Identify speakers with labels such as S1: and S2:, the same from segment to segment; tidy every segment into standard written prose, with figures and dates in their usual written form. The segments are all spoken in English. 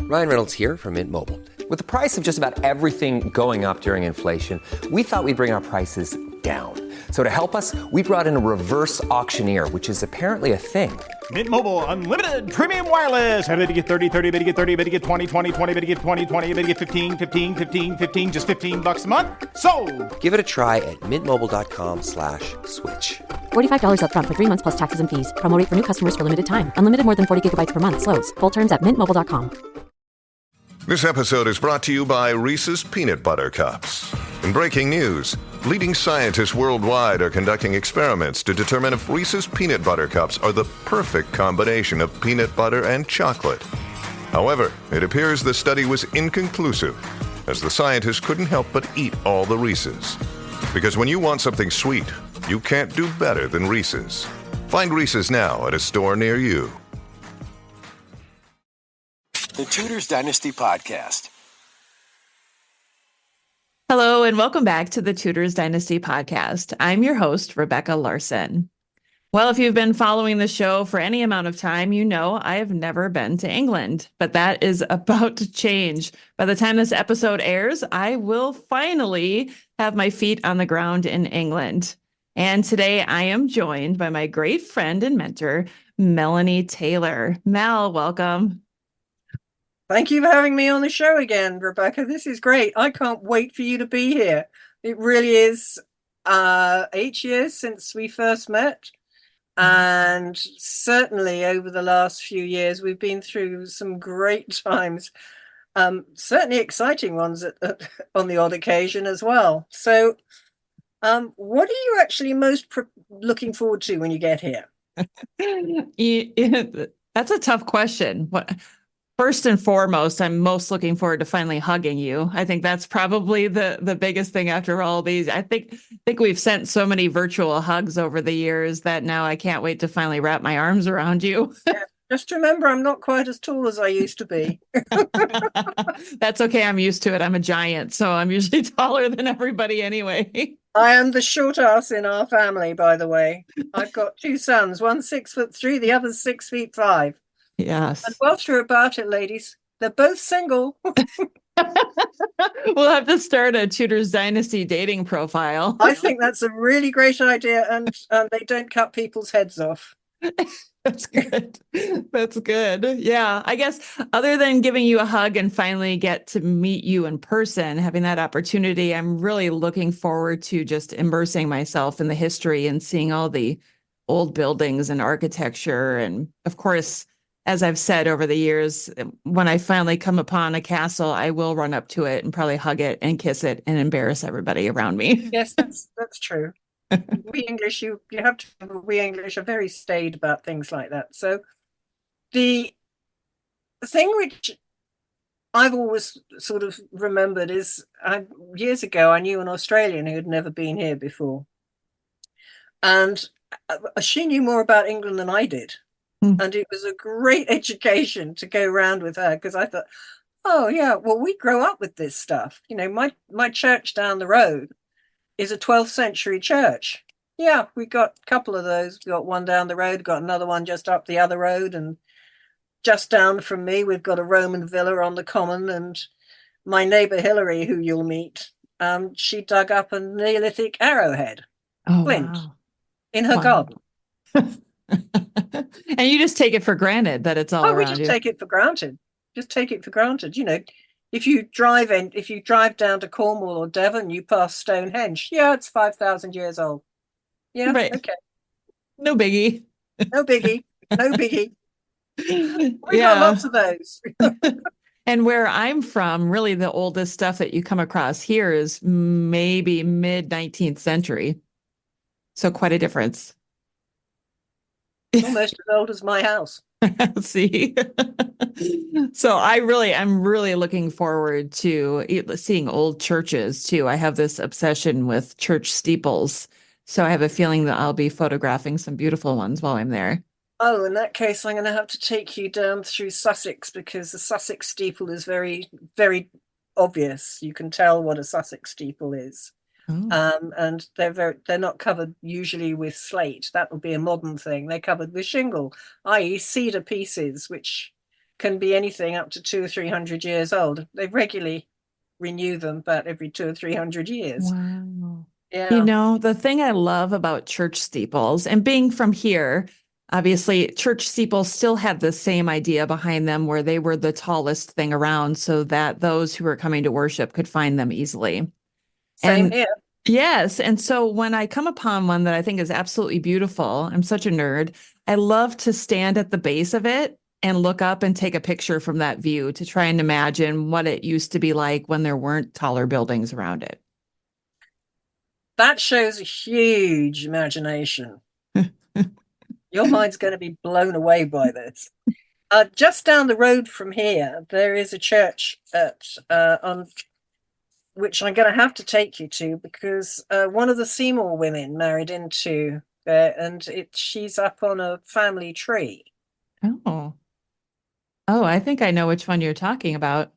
S1: Ryan Reynolds here from Mint Mobile. With the price of just about everything going up during inflation, we thought we'd bring our prices down. So to help us, we brought in a reverse auctioneer, which is apparently a thing.
S2: Mint Mobile Unlimited Premium Wireless. How to get 30, 30, bit to get 30, bit to get 20, 20, 20, bit to get 20, 20, bit to get 15, 15, 15, 15, just $15 a month? Sold!
S1: Give it a try at mintmobile.com/switch.
S3: $45 up front for 3 months plus taxes and fees. Promo rate for new customers for limited time. Unlimited more than 40 gigabytes per month. Slows full terms at mintmobile.com.
S4: This episode is brought to you by Reese's Peanut Butter Cups. In breaking news, leading scientists worldwide are conducting experiments to determine if Reese's Peanut Butter Cups are the perfect combination of peanut butter and chocolate. However, it appears the study was inconclusive, as the scientists couldn't help but eat all the Reese's. Because when you want something sweet, you can't do better than Reese's. Find Reese's now at a store near you.
S5: The Tudors Dynasty Podcast.
S6: Hello, and welcome back to the Tudors Dynasty Podcast. I'm your host, Rebecca Larson. Well, if you've been following the show for any amount of time, you know I have never been to England, but that is about to change. By the time this episode airs, I will finally have my feet on the ground in England. And today I am joined by my great friend and mentor, Melanie Taylor. Mel, welcome.
S7: Thank you for having me on the show again, Rebecca. This is great. I can't wait for you to be here. It really is 8 years since we first met. And certainly over the last few years, we've been through some great times, certainly exciting ones on the odd occasion as well. So what are you actually most looking forward to when you get here?
S6: That's a tough question. First and foremost, I'm most looking forward to finally hugging you. I think that's probably the biggest thing after all these. I think we've sent so many virtual hugs over the years that now I can't wait to finally wrap my arms around you.
S7: Yeah, just remember, I'm not quite as tall as I used to be.
S6: That's okay. I'm used to it. I'm a giant, so I'm usually taller than everybody anyway.
S7: I am the short ass in our family, by the way. I've got two sons, one 6'3", the other's 6'5".
S6: Yes.
S7: And whilst you're about it, ladies, they're both single.
S6: We'll have to start a Tudors Dynasty dating profile.
S7: I think that's a really great idea, and they don't cut people's heads off.
S6: That's good. That's good. Yeah. I guess other than giving you a hug and finally get to meet you in person, having that opportunity, I'm really looking forward to just immersing myself in the history and seeing all the old buildings and architecture. And of course, as I've said over the years, when I finally come upon a castle, I will run up to it and probably hug it and kiss it and embarrass everybody around me.
S7: Yes, that's true. We English, you have to remember, we English are very staid about things like that. So the thing which I've always sort of remembered is years ago, I knew an Australian who had never been here before. And she knew more about England than I did. And it was a great education to go around with her, because I thought, oh, yeah, well, we grow up with this stuff. You know, my church down the road is a 12th century church. Yeah, we got a couple of those. We got one down the road, got another one just up the other road. And just down from me, we've got a Roman villa on the common. And my neighbor Hilary, who you'll meet, she dug up a Neolithic arrowhead, flint, in her garden.
S6: And you just take it for granted that it's all around you.
S7: We just take it for granted. Just take it for granted. You know, if you drive down to Cornwall or Devon, you pass Stonehenge. Yeah, it's 5,000 years old. Yeah, right. Okay.
S6: No biggie.
S7: No biggie. No biggie. We got lots of those.
S6: And where I'm from, really the oldest stuff that you come across here is maybe mid-19th century. So quite a difference.
S7: Almost as old as my house.
S6: See? So I'm really looking forward to seeing old churches too. I have this obsession with church steeples. So I have a feeling that I'll be photographing some beautiful ones while I'm there.
S7: Oh, in that case, I'm going to have to take you down through Sussex, because the Sussex steeple is very, very obvious. You can tell what a Sussex steeple is. Oh. And they're not covered usually with slate. That would be a modern thing. They're covered with shingle, i.e. cedar pieces, which can be anything up to 200 or 300 years old. They regularly renew them about every 200 or 300 years.
S6: Wow. You
S7: Yeah.
S6: know, the thing I love about church steeples and being from here, obviously, church steeples still had the same idea behind them where they were the tallest thing around so that those who were coming to worship could find them easily.
S7: Same
S6: And
S7: here.
S6: yes, and so when I come upon one that I think is absolutely beautiful, I'm such a nerd. I love to stand at the base of it and look up and take a picture from that view to try and imagine what it used to be like when there weren't taller buildings around it.
S7: That shows a huge imagination. Your mind's going to be blown away by this. Just down the road from here, there is a church on which I'm going to have to take you to because one of the Seymour women married into there, and she's up on a family tree.
S6: Oh. Oh, I think I know which one you're talking about.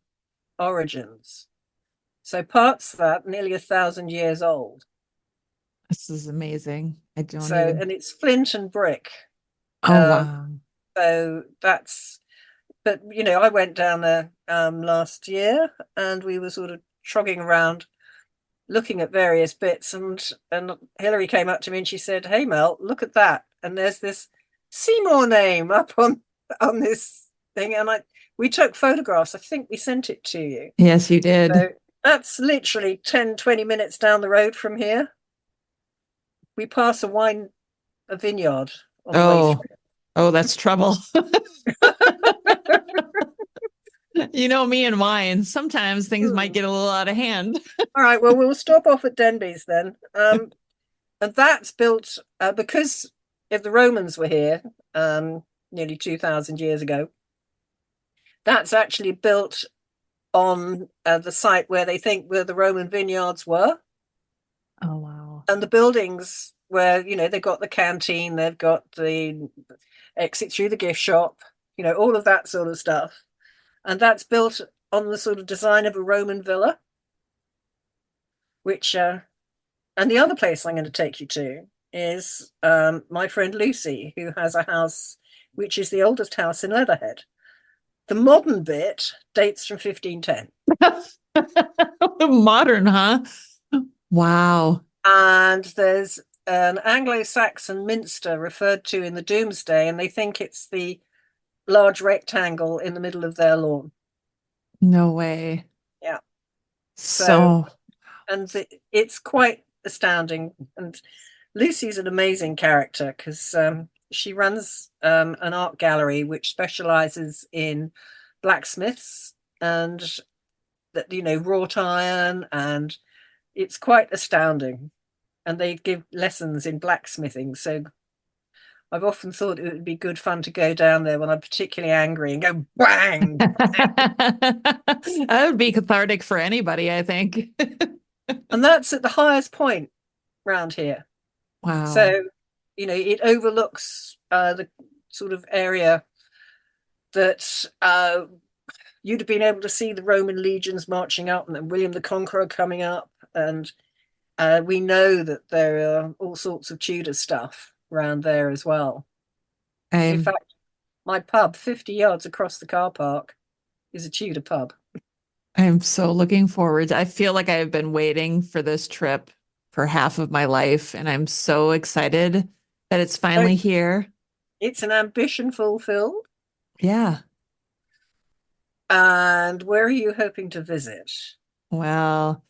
S7: Origins. So parts of that nearly 1,000 years old.
S6: This is amazing. I don't
S7: So,
S6: even.
S7: and it's flint and brick.
S6: Oh,
S7: Um,
S6: wow.
S7: so that's, but I went down there last year, and we were sort of trogging around looking at various bits, and Hillary came up to me and she said, "Hey Mel, look at that." And there's this Seymour name up on this thing, and we took photographs. I think we sent it to you.
S6: Yes, you did.
S7: So that's literally 10-20 minutes down the road from here. We pass a vineyard on the way
S6: Oh,
S7: through.
S6: oh, that's trouble. You know me and wine. Sometimes things might get a little out of hand.
S7: All right, well, we'll stop off at Denby's then. And that's built because if the Romans were here nearly 2,000 years ago, that's actually built on the site where they think where the Roman vineyards were.
S6: Oh, wow.
S7: And the buildings where, they've got the canteen, they've got the exit through the gift shop, all of that sort of stuff. And that's built on the sort of design of a Roman villa, which, and the other place I'm going to take you to is my friend Lucy, who has a house which is the oldest house in Leatherhead. The modern bit dates from 1510.
S6: Modern, huh? Wow.
S7: And there's an Anglo-Saxon minster referred to in the Domesday, and they think it's the large rectangle in the middle of their lawn.
S6: No way.
S7: Yeah.
S6: So,
S7: And it's quite astounding. And Lucy's an amazing character because she runs an art gallery which specializes in blacksmiths and that wrought iron, and it's quite astounding. And they give lessons in blacksmithing. So I've often thought it would be good fun to go down there when I'm particularly angry and go bang.
S6: that would be cathartic for anybody, I think.
S7: And that's at the highest point round here.
S6: Wow.
S7: So, it overlooks the sort of area that you'd have been able to see the Roman legions marching up and then William the Conqueror coming up. And we know that there are all sorts of Tudor stuff around there as well. In fact, my pub 50 yards across the car park is a Tudor pub.
S6: I'm so looking forward. I feel like I've been waiting for this trip for half of my life, and I'm so excited that it's finally here.
S7: It's an ambition fulfilled.
S6: Yeah.
S7: And where are you hoping to visit?
S6: Well,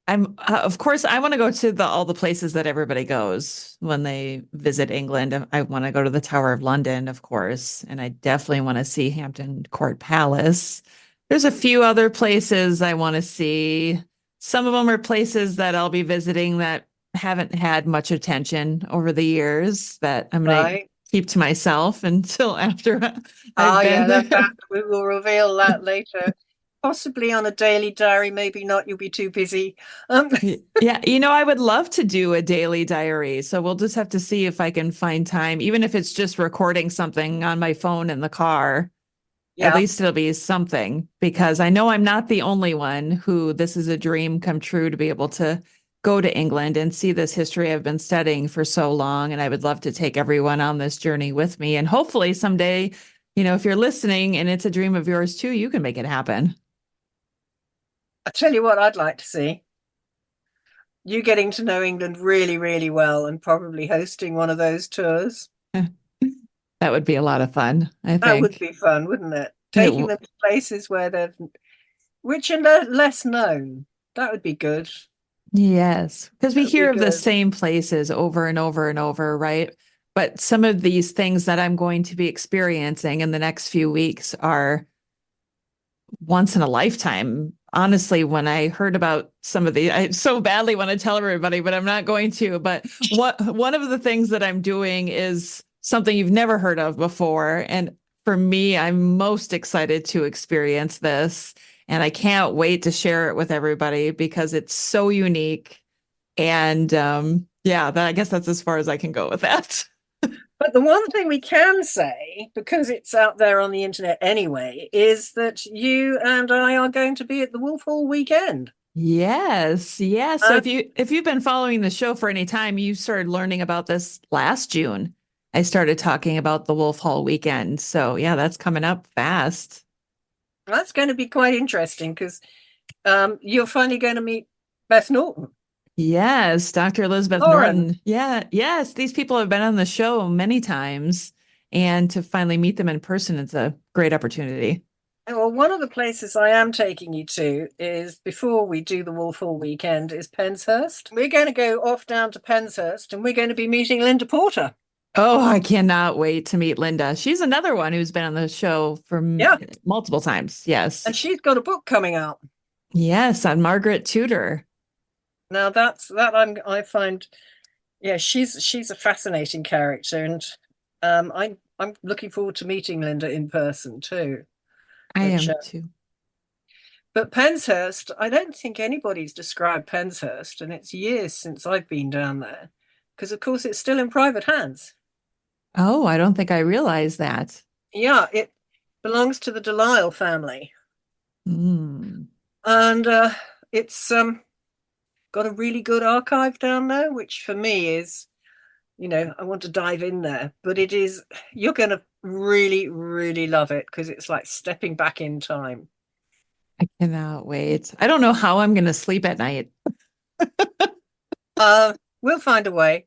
S6: I'm of course I want to go to all the places that everybody goes when they visit England. I want to go to the Tower of London, of course, and I definitely want to see Hampton Court Palace. There's a few other places I want to see. Some of them are places that I'll be visiting that haven't had much attention over the years that I'm going to keep to myself until after I've been there.
S7: We will reveal that later. Possibly on a daily diary, maybe not. You'll be too busy.
S6: Yeah, I would love to do a daily diary. So we'll just have to see if I can find time, even if it's just recording something on my phone in the car. Yeah. At least it'll be something, because I know I'm not the only one who this is a dream come true to be able to go to England and see this history I've been studying for so long. And I would love to take everyone on this journey with me. And hopefully someday if you're listening and it's a dream of yours too, you can make it happen.
S7: I tell you what I'd like to see. You getting to know England really, really well and probably hosting one of those tours.
S6: That would be a lot of fun, I
S7: That would
S6: think.
S7: be fun, wouldn't it?
S6: It
S7: Taking them to places which are less known. That would be good.
S6: Yes, because we
S7: That would be
S6: hear of the
S7: good.
S6: same places over and over and over, right? But some of these things that I'm going to be experiencing in the next few weeks are once in a lifetime. Honestly, when I heard about some of the, I so badly want to tell everybody, but I'm not going to. But one of the things that I'm doing is something you've never heard of before. And for me, I'm most excited to experience this. And I can't wait to share it with everybody because it's so unique. And yeah, I guess that's as far as I can go with that.
S7: But the one thing we can say, because it's out there on the internet anyway, is that you and I are going to be at the Wolf Hall weekend.
S6: Yes, yes. So if you've been following the show for any time, you started learning about this last June. I started talking about the Wolf Hall weekend. So yeah, that's coming up fast.
S7: That's going to be quite interesting because you're finally going to meet Beth Norton.
S6: Yes, Dr. Elizabeth
S7: Lauren.
S6: Norton. Yeah, yes. These people have been on the show many times, and to finally meet them in person, it's a great opportunity.
S7: Well, one of the places I am taking you to is, before we do the Wolf Hall weekend, is Penshurst. We're going to go off down to Penshurst and we're going to be meeting Linda Porter.
S6: Oh, I cannot wait to meet Linda. She's another one who's been on the show for multiple times. Yes.
S7: And she's got a book coming out.
S6: Yes, on Margaret Tudor.
S7: Now I find, yeah, she's a fascinating character, and I'm looking forward to meeting Linda in person too.
S6: I am too.
S7: But Penshurst, I don't think anybody's described Penshurst, and it's years since I've been down there, because of course it's still in private hands.
S6: Oh, I don't think I realized that.
S7: Yeah, it belongs to the Delisle family.
S6: Mm.
S7: And it's got a really good archive down there, which for me is, I want to dive in there. But you're going to really, really love it because it's like stepping back in time.
S6: I cannot wait. I don't know how I'm going to sleep at night.
S7: We'll find a way.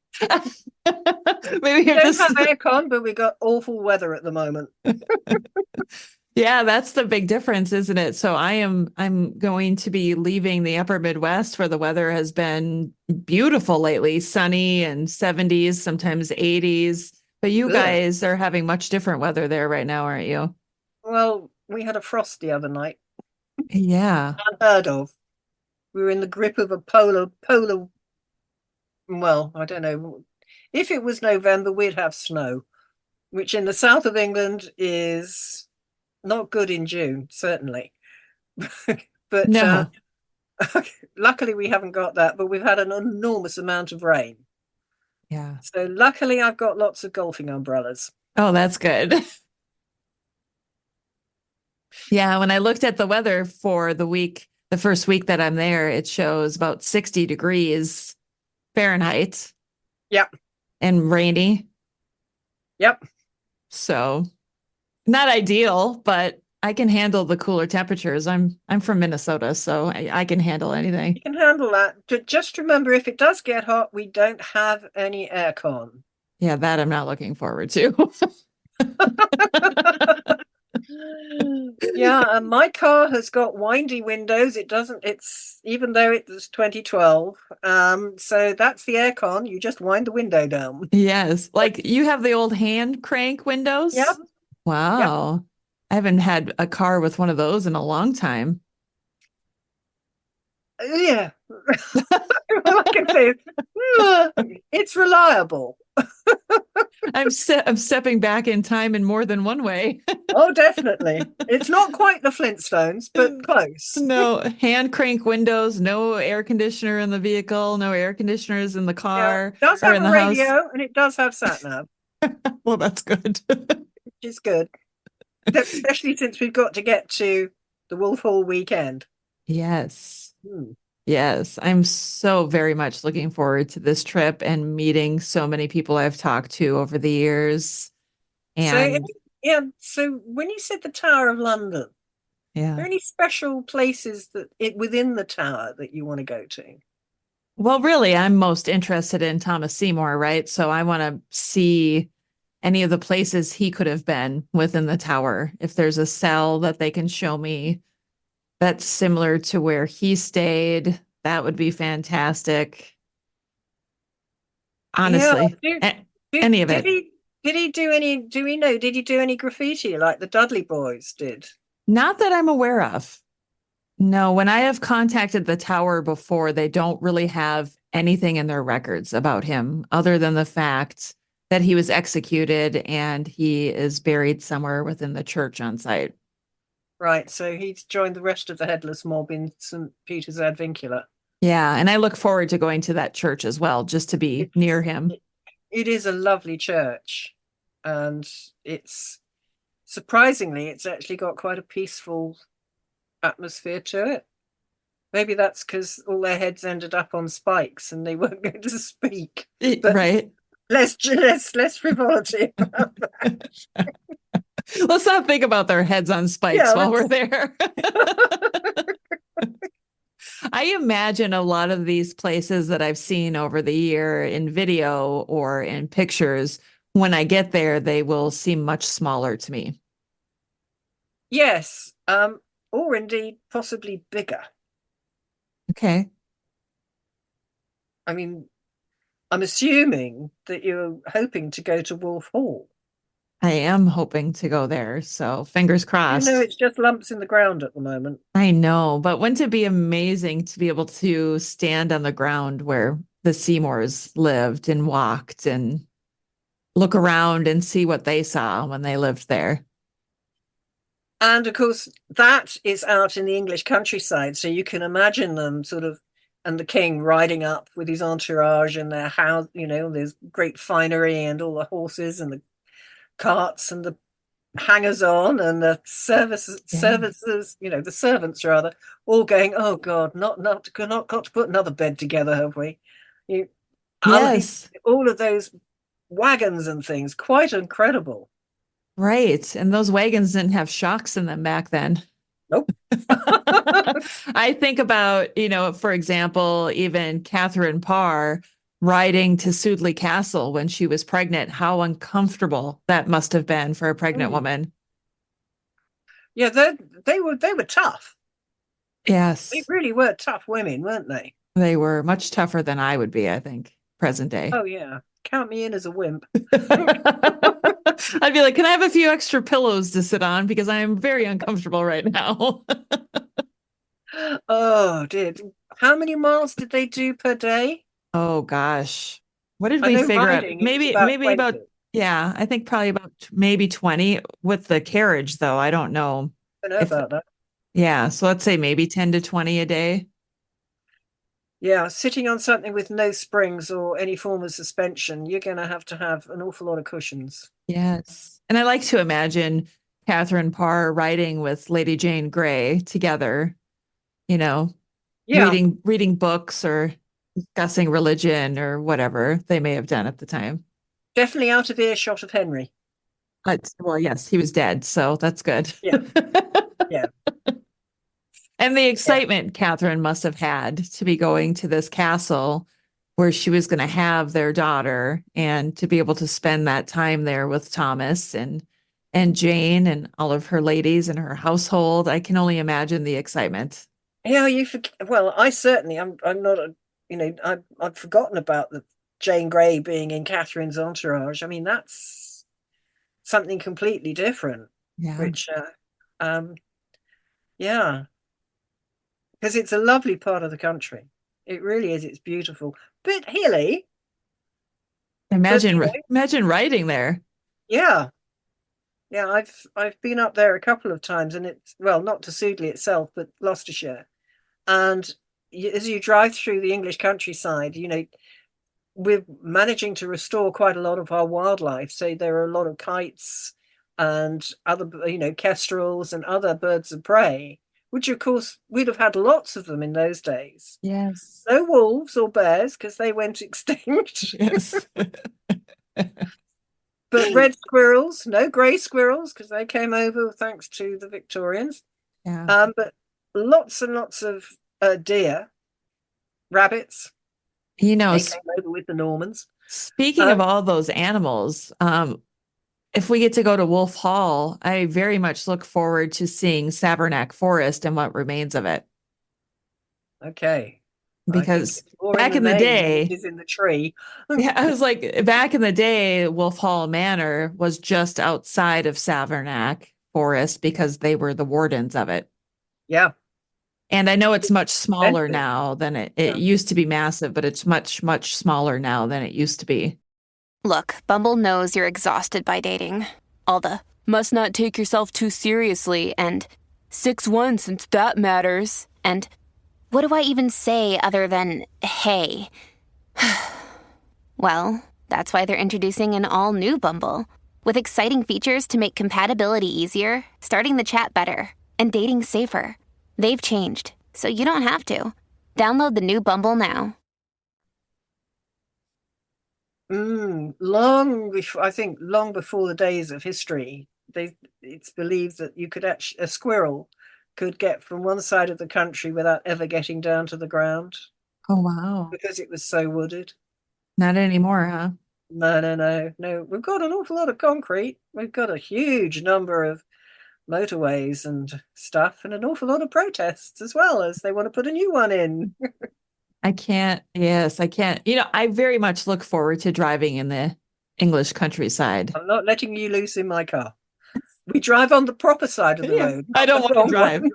S6: Maybe
S7: we don't have aircon, but we got awful weather at the moment.
S6: Yeah, that's the big difference, isn't it? So I'm going to be leaving the upper Midwest where the weather has been beautiful lately, sunny and 70s, sometimes 80s. But you guys are having much different weather there right now, aren't you?
S7: Well, we had a frost the other night.
S6: Yeah.
S7: Unheard of. We were in the grip of a polar, well, I don't know. If it was November, we'd have snow, which in the south of England is not good in June, certainly. But
S6: no.
S7: Luckily we haven't got that, but we've had an enormous amount of rain.
S6: Yeah.
S7: So luckily I've got lots of golfing umbrellas.
S6: Oh, that's good. Yeah, when I looked at the weather for the first week that I'm there, it shows about 60 degrees Fahrenheit.
S7: Yep.
S6: And rainy.
S7: Yep.
S6: So not ideal, but I can handle the cooler temperatures. I'm from Minnesota, so I can handle anything.
S7: You can handle that. Just remember, if it does get hot, we don't have any aircon.
S6: Yeah, that I'm not looking forward to.
S7: Yeah, my car has got windy windows. It's even though it was 2012. So that's the aircon. You just wind the window down.
S6: Yes. Like you have the old hand crank windows?
S7: Yep.
S6: Wow. Yep. I haven't had a car with one of those in a long time.
S7: Yeah. All I can say is, it's reliable.
S6: I'm stepping back in time in more than one way.
S7: Oh, definitely. It's not quite the Flintstones, but close.
S6: No hand crank windows, no air conditioner in the vehicle, no air conditioners in the car.
S7: Yeah, it does have a radio
S6: house.
S7: and it does have sat nav.
S6: Well, that's good.
S7: Which is good. Especially since we've got to get to the Wolf Hall weekend.
S6: Yes. Yes. I'm so very much looking forward to this trip and meeting so many people I've talked to over the years. And
S7: so Yeah. So when you said the Tower of London, are
S6: Yeah.
S7: there any special places within the tower that you want to go to?
S6: Well, really, I'm most interested in Thomas Seymour, right? So I want to see any of the places he could have been within the tower. If there's a cell that they can show me that's similar to where he stayed, that would be fantastic.
S7: Yeah.
S6: Honestly, any of
S7: Did
S6: it.
S7: he do any? Do we know? Did he do any graffiti like the Dudley Boys did?
S6: Not that I'm aware of. No, when I have contacted the tower before, they don't really have anything in their records about him other than the fact that he was executed and he is buried somewhere within the church on site.
S7: Right. So he's joined the rest of the headless mob in St. Peter's Advincula.
S6: Yeah, and I look forward to going to that church as well, just to be near
S7: It's
S6: him.
S7: it is a lovely church, and it's surprisingly it's actually got quite a peaceful atmosphere to it. Maybe that's because all their heads ended up on spikes and they weren't going to speak. But
S6: Right.
S7: less frivolity about that.
S6: Let's not think about their heads on spikes
S7: Yeah,
S6: while we're there. I imagine a lot of these places that I've seen over the year in video or in pictures, when I get there, they will seem much smaller to me.
S7: yes, or indeed possibly bigger.
S6: Okay.
S7: I mean, I'm assuming that you're hoping to go to Wolf Hall.
S6: I am hoping to go there, so fingers
S7: You know,
S6: crossed.
S7: it's just lumps in the ground at the moment.
S6: I know, but wouldn't it be amazing to be able to stand on the ground where the Seymours lived and walked and look around and see what they saw when they lived there?
S7: And of course, that is out in the English countryside. So you can imagine them sort of, and the king riding up with his entourage and their house, there's great finery and all the horses and the carts and the hangers on and the
S6: Yeah.
S7: the servants rather, all going, oh God, not got to put another bed together, have we? You,
S6: Yes,
S7: all of those wagons and things, quite incredible.
S6: right. And those wagons didn't have shocks in them back then.
S7: Nope.
S6: I think about, for example, even Catherine Parr riding to Sudley Castle when she was pregnant, how uncomfortable that must have been for a pregnant
S7: Mm.
S6: woman.
S7: Yeah, they were tough. They
S6: Yes,
S7: really were tough women, weren't they?
S6: they were much tougher than I would be, I think, present day.
S7: Oh yeah, count me in as a wimp.
S6: I'd be like, can I have a few extra pillows to sit on? Because I am very uncomfortable right now.
S7: Oh, dear. How many miles did they do per day?
S6: Oh gosh. What did
S7: I
S6: we
S7: know
S6: figure out?
S7: riding, it was
S6: Maybe,
S7: about
S6: maybe
S7: 20.
S6: about, yeah, I think probably about maybe 20 with the carriage, though. I don't know
S7: I know
S6: if,
S7: about that.
S6: yeah. So let's say maybe 10 to 20 a day.
S7: Yeah, sitting on something with no springs or any form of suspension, you're going to have an awful lot of cushions.
S6: Yes. And I like to imagine Catherine Parr riding with Lady Jane Grey together, you know,
S7: Yeah,
S6: reading books or discussing religion or whatever they may have done at the time.
S7: definitely out of earshot of Henry.
S6: But well, yes, he was dead, so that's good.
S7: Yeah, yeah,
S6: And the
S7: yeah.
S6: excitement Catherine must have had to be going to this castle where she was going to have their daughter and to be able to spend that time there with Thomas and Jane and all of her ladies and her household. I can only imagine the excitement.
S7: Yeah, you forget. Well, I certainly, I'm not a, I've forgotten about the Jane Grey being in Catherine's entourage. I mean, that's something completely different,
S6: Yeah.
S7: which, um, yeah, because it's a lovely part of the country. It really is. It's beautiful, bit hilly, but
S6: Imagine riding there.
S7: yeah, yeah. I've been up there a couple of times, and it's well, not to Sudeley itself, but Gloucestershire, and as you drive through the English countryside, we're managing to restore quite a lot of our wildlife. So there are a lot of kites and other, kestrels and other birds of prey, which of course we'd have had lots of them in those days.
S6: Yes.
S7: No wolves or bears because they went extinct.
S6: Yes.
S7: But red squirrels, no grey squirrels, because they came over thanks to the Victorians.
S6: Yeah.
S7: But lots and lots of deer, rabbits.
S6: You know,
S7: They came over with the Normans.
S6: speaking of all those animals, if we get to go to Wolf Hall, I very much look forward to seeing Savernac Forest and what remains of it.
S7: Okay.
S6: Because
S7: back
S6: in the day,
S7: is in the tree.
S6: yeah, I was like, back in the day, Wolf Hall Manor was just outside of Savernac Forest because they were the wardens of it.
S7: Yeah.
S6: And I know it's much smaller
S7: Expensive.
S6: now than it
S7: Yeah.
S6: used to be massive, but it's much, much smaller now than it used to be.
S8: Look, Bumble knows you're exhausted by dating. All the must not take yourself too seriously and 6'1" since that matters. And what do I even say other than hey? Well, that's why they're introducing an all-new Bumble with exciting features to make compatibility easier, starting the chat better, and dating safer. They've changed, so you don't have to. Download the new Bumble now.
S7: Long before, I think, long before the days of history, it's believed that you could a squirrel could get from one side of the country without ever getting down to the ground
S6: Oh, wow.
S7: because it was so wooded.
S6: Not anymore, huh?
S7: No. We've got an awful lot of concrete. We've got a huge number of motorways and stuff, and an awful lot of protests as well, as they want to put a new one in.
S6: I can't. Yes, I can't. You know, I very much look forward to driving in the English countryside.
S7: I'm not letting you loose in my car. We drive on the proper side of the road.
S6: I don't want to drive.
S7: One.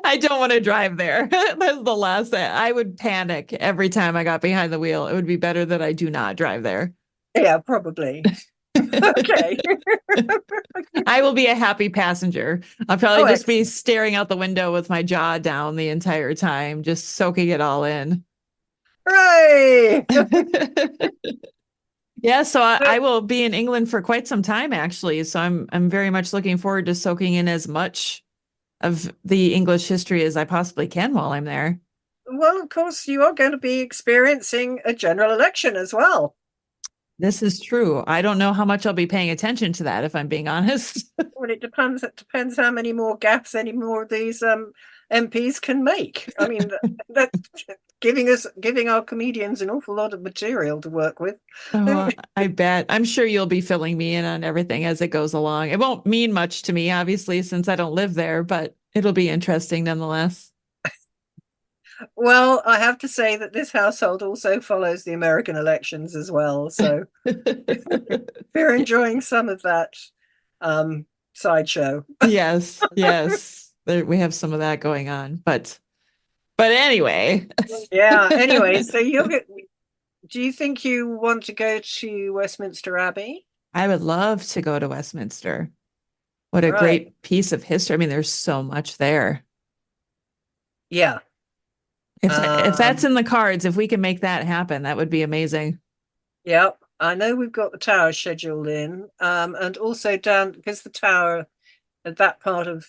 S6: I don't want to drive there. That's the last thing. I would panic every time I got behind the wheel. It would be better that I do not drive there.
S7: Yeah, probably. Okay.
S6: I will be a happy passenger. I'll probably just be
S7: excellent.
S6: staring out the window with my jaw down the entire time, just soaking it all in.
S7: Hooray!
S6: Yeah, so I will be in England for quite some time, actually. So I'm very much looking forward to soaking in as much of the English history as I possibly can while I'm there.
S7: Well, of course, you are going to be experiencing a general election as well.
S6: This is true. I don't know how much I'll be paying attention to that, if I'm being honest.
S7: Well, it depends. It depends how many more gaffes any more of these MPs can make. I mean, that's giving our comedians an awful lot of material to work with.
S6: Oh, I bet. I'm sure you'll be filling me in on everything as it goes along. It won't mean much to me, obviously, since I don't live there, but it'll be interesting nonetheless.
S7: Well, I have to say that this household also follows the American elections as well. So we're enjoying some of that sideshow.
S6: Yes, yes. We have some of that going on. But anyway.
S7: Yeah, anyway, so do you think you want to go to Westminster Abbey?
S6: I would love to go to Westminster. What a
S7: Right.
S6: great piece of history. I mean, there's so much there.
S7: Yeah.
S6: If that's in the cards, if we can make that happen, that would be amazing.
S7: Yeah, I know we've got the tower scheduled in, and also down because the tower at that part of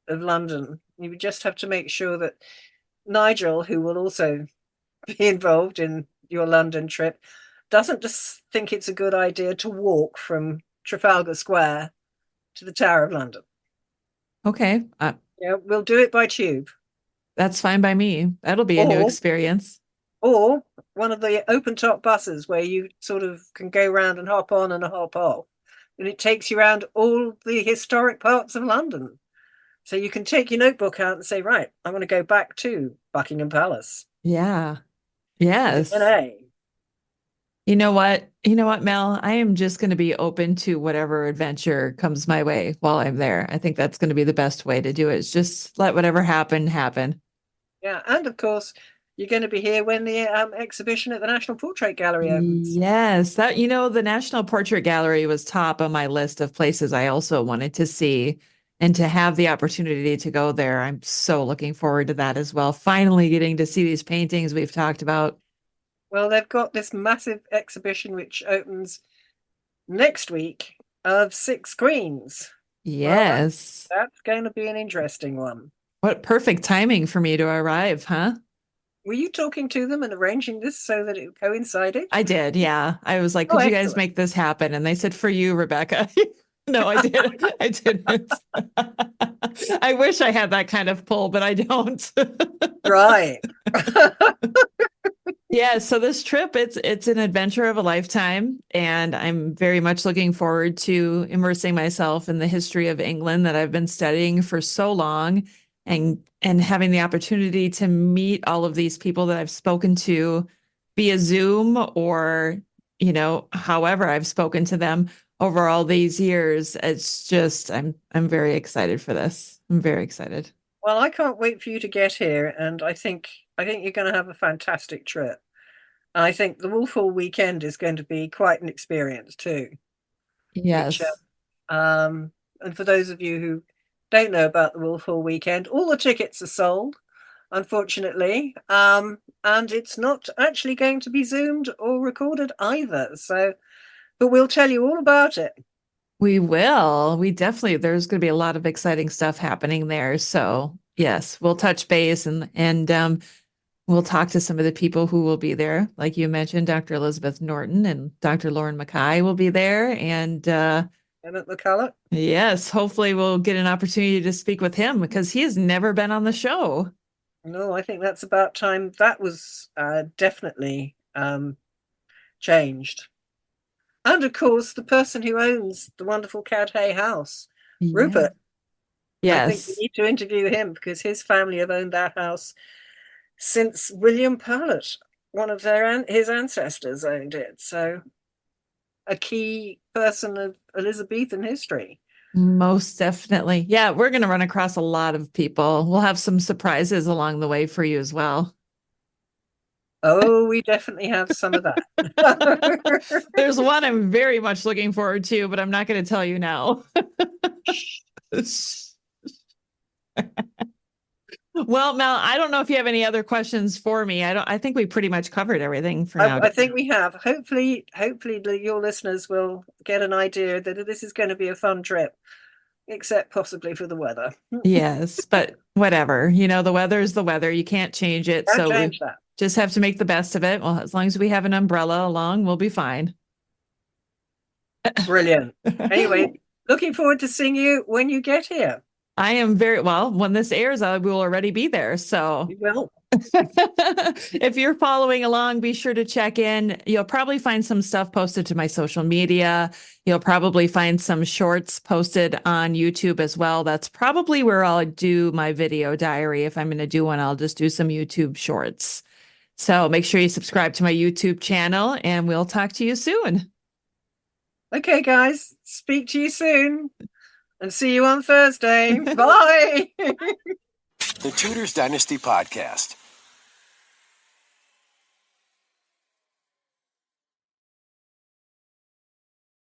S7: London, you would just have to make sure that Nigel, who will also be involved in your London trip, doesn't just think it's a good idea to walk from Trafalgar Square to the Tower of London.
S6: Okay.
S7: Yeah, we'll do it by tube.
S6: That's fine by me. That'll be a new experience.
S7: Or one of the open top buses where you sort of can go round and hop on and hop off. And it takes you around all the historic parts of London. So you can take your notebook out and say, right, I want to go back to Buckingham Palace.
S6: Yeah. Yes.
S7: NA.
S6: You know what? You know what, Mel? I am just going to be open to whatever adventure comes my way while I'm there. I think that's going to be the best way to do it. Is just let whatever happen.
S7: Yeah, and of course, you're going to be here when the exhibition at the National Portrait Gallery opens.
S6: Yes, the National Portrait Gallery was top on my list of places I also wanted to see, and to have the opportunity to go there. I'm so looking forward to that as well. Finally getting to see these paintings we've talked about.
S7: Well, they've got this massive exhibition which opens next week of 6 screens.
S6: Yes.
S7: Well, that's going to be an interesting one.
S6: What perfect timing for me to arrive, huh?
S7: Were you talking to them and arranging this so that it coincided?
S6: I did, yeah. I was like,
S7: Oh,
S6: could you guys
S7: excellent.
S6: make this happen? And they said, for you, Rebecca. No, I didn't. I didn't. I wish I had that kind of pull, but I don't.
S7: Right.
S6: Yeah, so this trip, it's an adventure of a lifetime, and I'm very much looking forward to immersing myself in the history of England that I've been studying for so long, and having the opportunity to meet all of these people that I've spoken to via Zoom or, however I've spoken to them over all these years. It's just I'm very excited for this. I'm very excited.
S7: Well, I can't wait for you to get here, and I think you're going to have a fantastic trip. I think the Wolf Hall weekend is going to be quite an experience too. Which,
S6: Yes.
S7: and for those of you who don't know about the Wolf Hall weekend, all the tickets are sold, unfortunately, and it's not actually going to be zoomed or recorded either. So, but we'll tell you all about it.
S6: We will. There's going to be a lot of exciting stuff happening there. So yes, we'll touch base and we'll talk to some of the people who will be there. Like you mentioned, Dr. Elizabeth Norton and Dr. Lauren Mackay will be there. And
S7: Emmett McCulloch.
S6: yes, hopefully we'll get an opportunity to speak with him because he has never been on the show.
S7: No, I think that's about time. That was definitely changed. And of course, the person who owns the wonderful Cadhay house,
S6: Yeah.
S7: Rupert. I think we
S6: Yes.
S7: need to interview him because his family have owned that house since William Powlett, one of his ancestors, owned it. So, a key person of Elizabethan history.
S6: Most definitely. Yeah, we're going to run across a lot of people. We'll have some surprises along the way for you as well.
S7: Oh, we definitely have some of that.
S6: There's one I'm very much looking forward to, but I'm not going to tell you now. Well, Mel, I don't know if you have any other questions for me. I think we pretty much covered everything for now.
S7: I think we have. Hopefully, your listeners will get an idea that this is going to be a fun trip, except possibly for the weather.
S6: Yes, but whatever. The weather is the weather. You can't change it.
S7: Can't
S6: So we
S7: change that.
S6: just have to make the best of it. Well, as long as we have an umbrella along, we'll be fine.
S7: Brilliant. Anyway, looking forward to seeing you when you get here.
S6: I am very well. When this airs, I will already be there. So
S7: You will.
S6: if you're following along, be sure to check in. You'll probably find some stuff posted to my social media. You'll probably find some shorts posted on YouTube as well. That's probably where I'll do my video diary. If I'm going to do one, I'll just do some YouTube shorts. So make sure you subscribe to my YouTube channel and we'll talk to you soon.
S7: Okay, guys. Speak to you soon. And see you on Thursday. Bye.
S5: The Tudors Dynasty Podcast.